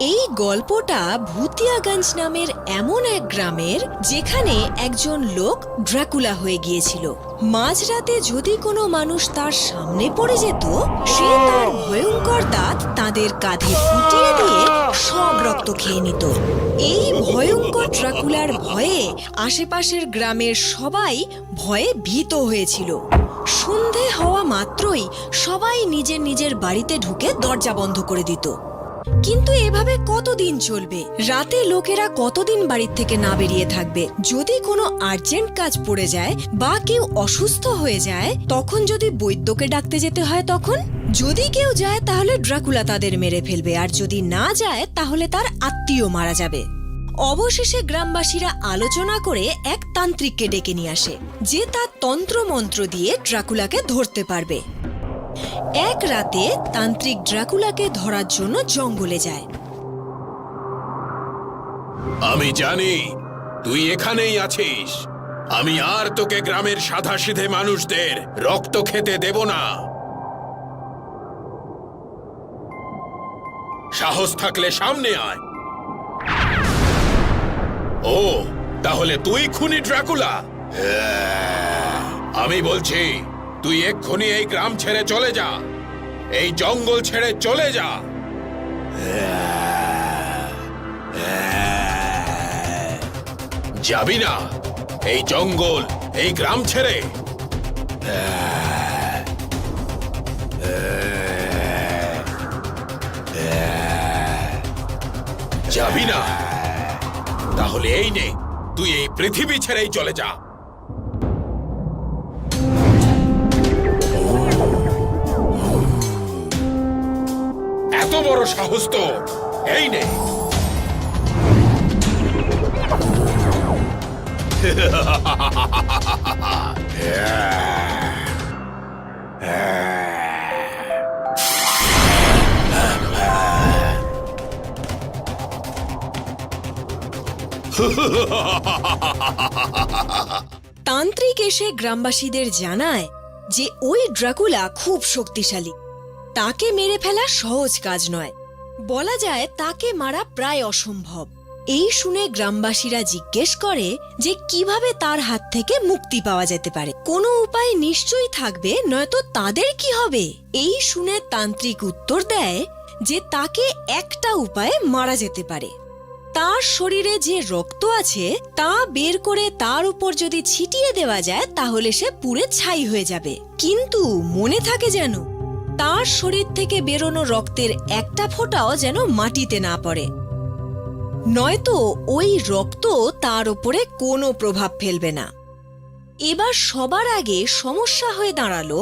এই গল্পটা ভূতিয়াগঞ্জ নামের এমন এক গ্রামের, যেখানে একজন লোক ড্রাকুলা হয়ে গিয়েছিল। মাঝরাতে যদি কোনো মানুষ তার সামনে পড়ে যেত, সে তার ভয়ঙ্কর দাঁত তাদের কাঁধে ফুটিয়ে দিয়ে সব রক্ত খেয়ে নিত। এই ভয়ঙ্কর ড্রাকুলার ভয়ে আশেপাশের গ্রামের সবাই ভয়ে ভীত হয়েছিল। সন্ধে হওয়া মাত্রই সবাই নিজের নিজের বাড়িতে ঢুকে দরজা বন্ধ করে দিত। কিন্তু এভাবে কতদিন চলবে? রাতে লোকেরা কতদিন বাড়ির থেকে না বেরিয়ে থাকবে? যদি কোনো আর্জেন্ট কাজ পড়ে যায় বা কেউ অসুস্থ হয়ে যায়, তখন যদি বৈদ্যকে ডাকতে যেতে হয়, তখন যদি কেউ যায় তাহলে ড্রাকুলা তাদের মেরে ফেলবে, আর যদি না যায় তাহলে তার আত্মীয় মারা যাবে। অবশেষে গ্রামবাসীরা আলোচনা করে এক তান্ত্রিককে ডেকে নিয়ে আসে, যে তার তন্ত্রমন্ত্র দিয়ে ড্রাকুলাকে ধরতে পারবে। এক রাতে তান্ত্রিক ড্রাকুলাকে ধরার জন্য জঙ্গলে যায়। আমি জানি তুই এখানেই আছিস। আমি আর তোকে গ্রামের সাধাসিধে মানুষদের রক্ত খেতে দেব না। সাহস থাকলে সামনে আয়। ও, তাহলে তুই খুনি ড্রাকুলা? আমি বলছি, তুই এক্ষুনি এই গ্রাম ছেড়ে চলে যা, এই জঙ্গল ছেড়ে চলে যা। যাবি না এই জঙ্গল, এই গ্রাম ছেড়ে? যাবি না? তাহলে এই নে, তুই এই পৃথিবী ছেড়েই চলে যা। এত বড় সাহস তো! এই নে। তান্ত্রিক এসে গ্রামবাসীদের জানায় যে ওই ড্রাকুলা খুব শক্তিশালী, তাকে মেরে ফেলা সহজ কাজ নয়। বলা যায় তাকে মারা প্রায় অসম্ভব। এই শুনে গ্রামবাসীরা জিজ্ঞেস করে যে কিভাবে তার হাত থেকে মুক্তি পাওয়া যেতে পারে। কোনো উপায় নিশ্চয়ই থাকবে, নয়তো তাদের কি হবে? এই শুনে তান্ত্রিক উত্তর দেয় যে তাকে একটা উপায়ে মারা যেতে পারে। তার শরীরে যে রক্ত আছে তা বের করে তার উপর যদি ছিটিয়ে দেওয়া যায়, তাহলে সে পুড়ে ছাই হয়ে যাবে। কিন্তু মনে থাকে যেন তার শরীর থেকে বেরোনো রক্তের একটা ফোঁটাও যেন মাটিতে না পড়ে, নয়তো ওই রক্ত তার উপরে কোনো প্রভাব ফেলবে না। এবার সবার আগে সমস্যা হয়ে দাঁড়ালো,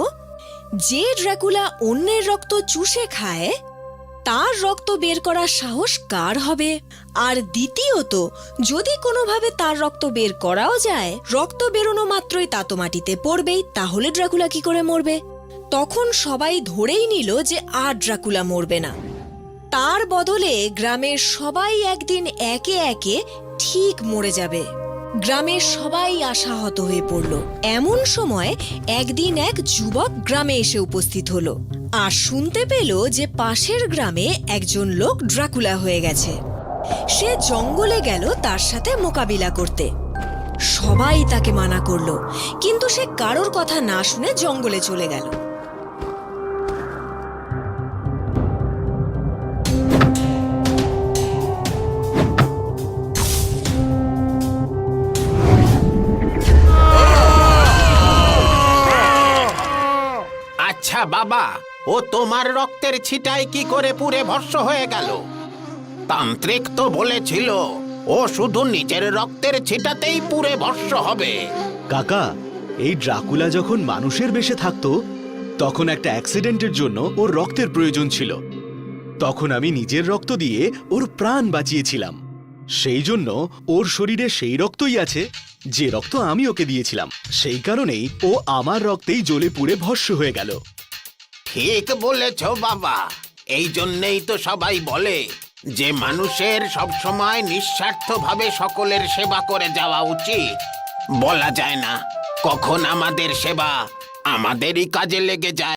যে ড্রাকুলা অন্যের রক্ত চুষে খায়, তার রক্ত বের করার সাহস কার হবে? আর দ্বিতীয়ত, যদি কোনোভাবে তার রক্ত বের করাও যায়, রক্ত বেরোনো মাত্রই তা তো মাটিতে পড়বেই, তাহলে ড্রাকুলা কি করে মরবে? তখন সবাই ধরেই নিল যে আর ড্রাকুলা মরবে না। তার বদলে গ্রামের সবাই একদিন একে একে ঠিক মরে যাবে। গ্রামের সবাই আশাহত হয়ে পড়ল। এমন সময় একদিন এক যুবক গ্রামে এসে উপস্থিত হলো আর শুনতে পেল যে পাশের গ্রামে একজন লোক ড্রাকুলা হয়ে গেছে। সে জঙ্গলে গেল তার সাথে মোকাবিলা করতে। সবাই তাকে মানা করলো, কিন্তু সে কারোর কথা না শুনে জঙ্গলে চলে গেল। আচ্ছা বাবা, ও তোমার রক্তের ছিটায় কি করে পুড়ে ভস্ম হয়ে গেল? তান্ত্রিক তো বলেছিল ও শুধু নিজের রক্তের ছিটাতেই পুড়ে ভস্ম হবে। কাকা, এই ড্রাকুলা যখন মানুষের বেশে থাকতো, তখন একটা অ্যাক্সিডেন্টের জন্য ওর রক্তের প্রয়োজন ছিল। তখন আমি নিজের রক্ত দিয়ে ওর প্রাণ বাঁচিয়েছিলাম। সেই জন্য ওর শরীরে সেই রক্তই আছে যে রক্ত আমি ওকে দিয়েছিলাম। সেই কারণেই ও আমার রক্তেই জ্বলে পুড়ে ভস্ম হয়ে গেল। ঠিক বলেছ বাবা। এই জন্যেই তো সবাই বলে যে মানুষের সবসময় নিঃস্বার্থভাবে সকলের সেবা করে যাওয়া উচিত। বলা যায় না কখন আমাদের সেবা আমাদেরই কাজে লেগে যায়।